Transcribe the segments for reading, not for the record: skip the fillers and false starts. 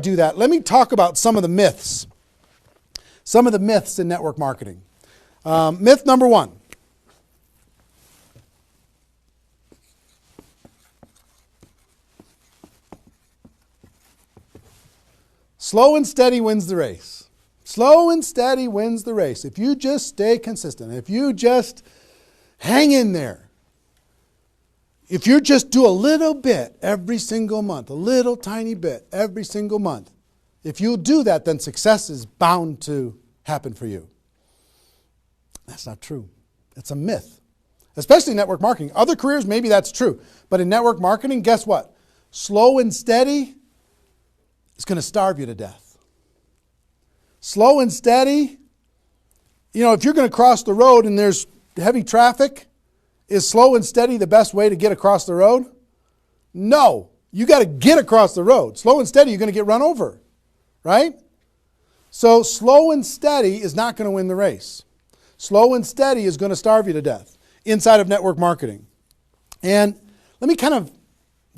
Do that. Let me talk about some of the myths. Some of the myths in network marketing. Myth number one. Slow and steady wins the race. Slow and steady wins the race. If you just stay consistent, if you just hang in there, if you just do a little bit every single month, a little tiny bit every single month, if you do that, then success is bound to happen for you. That's not true. It's a myth, especially in network marketing. Other careers, maybe that's true. But in network marketing, guess what? Slow and steady is going to starve you to death. Slow and steady, if you're going to cross the road and there's heavy traffic, is slow and steady the best way to get across the road? No. You got to get across the road. Slow and steady, you're going to get run over, right? So slow and steady is not going to win the race. Slow and steady is going to starve you to death inside of network marketing. And let me kind of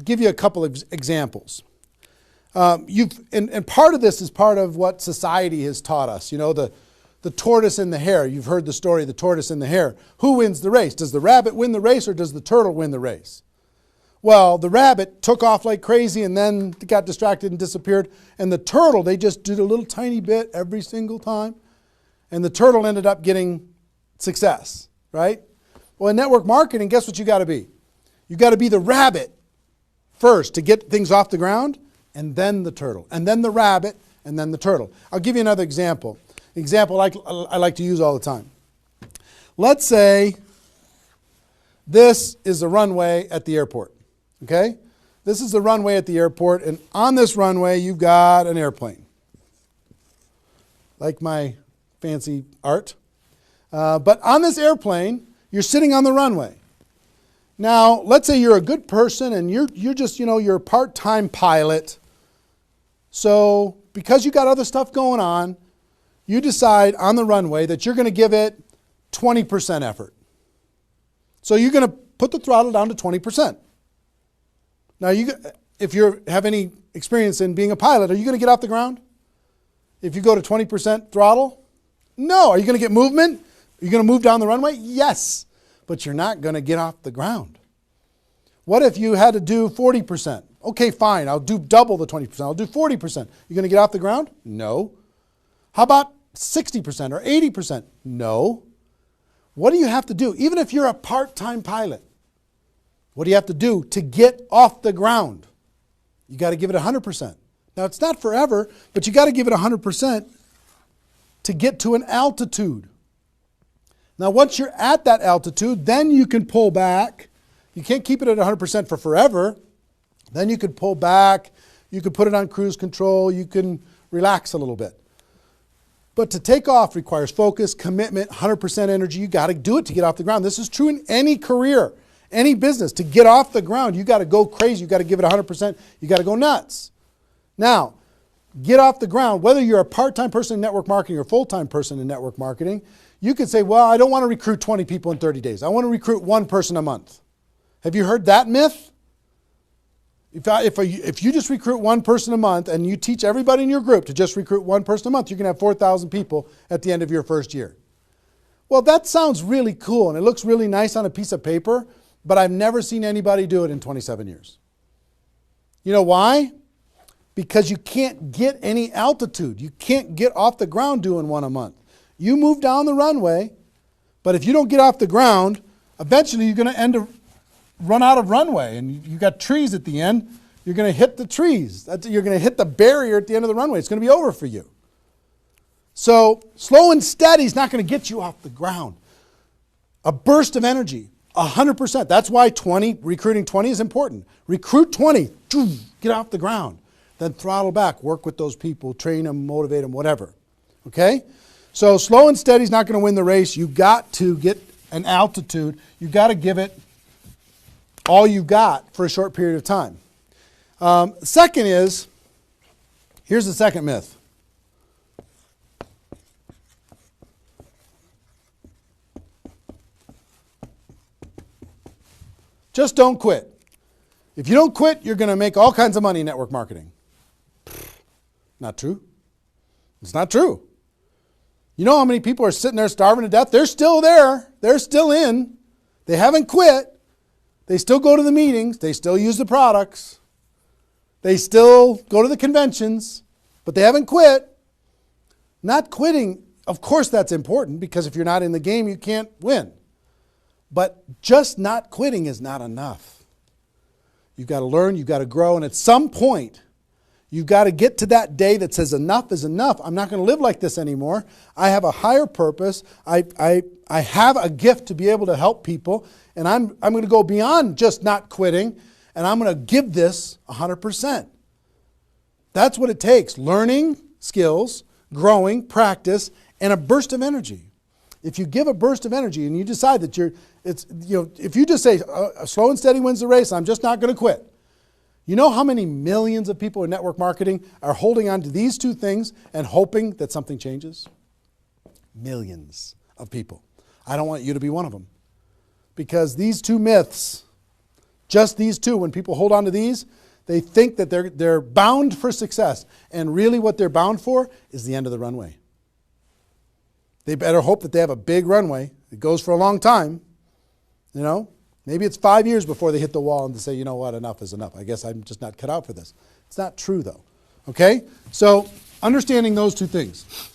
give you a couple of examples. And part of this is part of what society has taught us. The tortoise and the hare. You've heard the story of the tortoise and the hare. Who wins the race? Does the rabbit win the race or does the turtle win the race? Well, the rabbit took off like crazy and then got distracted and disappeared. And the turtle, they just did a little tiny bit every single time. And the turtle ended up getting success, right? Well, in network marketing, guess what you got to be? You got to be the rabbit first to get things off the ground, and then the turtle, and then the rabbit, and then the turtle. I'll give you another example. Example I like to use all the time. Let's say this is the runway at the airport, okay? This is the runway at the airport, and on this runway, you've got an airplane. Like my fancy art. But on this airplane, you're sitting on the runway. Now, let's say you're a good person and you're just, you're a part-time pilot. So because you got other stuff going on, you decide on the runway that you're going to give it 20% effort. So you're going to put the throttle down to 20%. Now, if you have any experience in being a pilot, are you going to get off the ground? If you go to 20% throttle? No. Are you going to get movement? Are you going to move down the runway? Yes. But you're not going to get off the ground. What if you had to do 40%? Okay, fine. I'll do double the 20%. I'll do 40%. You going to get off the ground? No. How about 60% or 80%? No. What do you have to do? Even if you're a part-time pilot, what do you have to do to get off the ground? You got to give it 100%. Now, it's not forever, but you got to give it 100% to get to an altitude. Now, once you're at that altitude, then you can pull back. You can't keep it at 100% for forever. Then you could pull back. You could put it on cruise control. You can relax a little bit. But to take off requires focus, commitment, 100% energy. You got to do it to get off the ground. This is true in any career, any business. To get off the ground, you got to go crazy. You got to give it 100%. You got to go nuts. Now, get off the ground. Whether you're a part-time person in network marketing or a full-time person in network marketing, you could say, well, I don't want to recruit 20 people in 30 days. I want to recruit one person a month. Have you heard that myth? If you just recruit one person a month and you teach everybody in your group to just recruit one person a month, you can have 4,000 people at the end of your first year. Well, that sounds really cool and it looks really nice on a piece of paper, but I've never seen anybody do it in 27 years. You know why? Because you can't get any altitude. You can't get off the ground doing one a month. You move down the runway, but if you don't get off the ground, eventually you're going to run out of runway, and you got trees at the end. You're going to hit the trees. You're going to hit the barrier at the end of the runway. It's going to be over for you. So slow and steady is not going to get you off the ground. A burst of energy, 100%. That's why recruiting 20 is important. Recruit 20, get off the ground. Then throttle back, work with those people, train them, motivate them, whatever. Okay? So slow and steady is not going to win the race. You got to get an altitude. You got to give it all you got for a short period of time. Second is, here's the second myth. Just don't quit. If you don't quit, you're going to make all kinds of money in network marketing. Not true. It's not true. You know how many people are sitting there starving to death? They're still there. They're still in. They haven't quit. They still go to the meetings. They still use the products. They still go to the conventions, but they haven't quit. Not quitting, of course that's important, because if you're not in the game, you can't win. But just not quitting is not enough. You've got to learn, you've got to grow, and at some point, you've got to get to that day that says enough is enough. I'm not going to live like this anymore. I have a higher purpose. I have a gift to be able to help people, and I'm going to go beyond just not quitting, and I'm going to give this 100%. That's what it takes. Learning skills, growing, practice, and a burst of energy. If you give a burst of energy and you decide that if you just say, slow and steady wins the race, I'm just not going to quit. You know how many millions of people in network marketing are holding on to these two things and hoping that something changes? Millions of people. I don't want you to be one of them. Because these two myths, just these two, when people hold on to these, they think that they're bound for success. And really what they're bound for is the end of the runway. They better hope that they have a big runway. It goes for a long time. You know, maybe it's 5 years before they hit the wall and they say, you know what, enough is enough. I guess I'm just not cut out for this. It's not true though. Okay? So understanding those two things.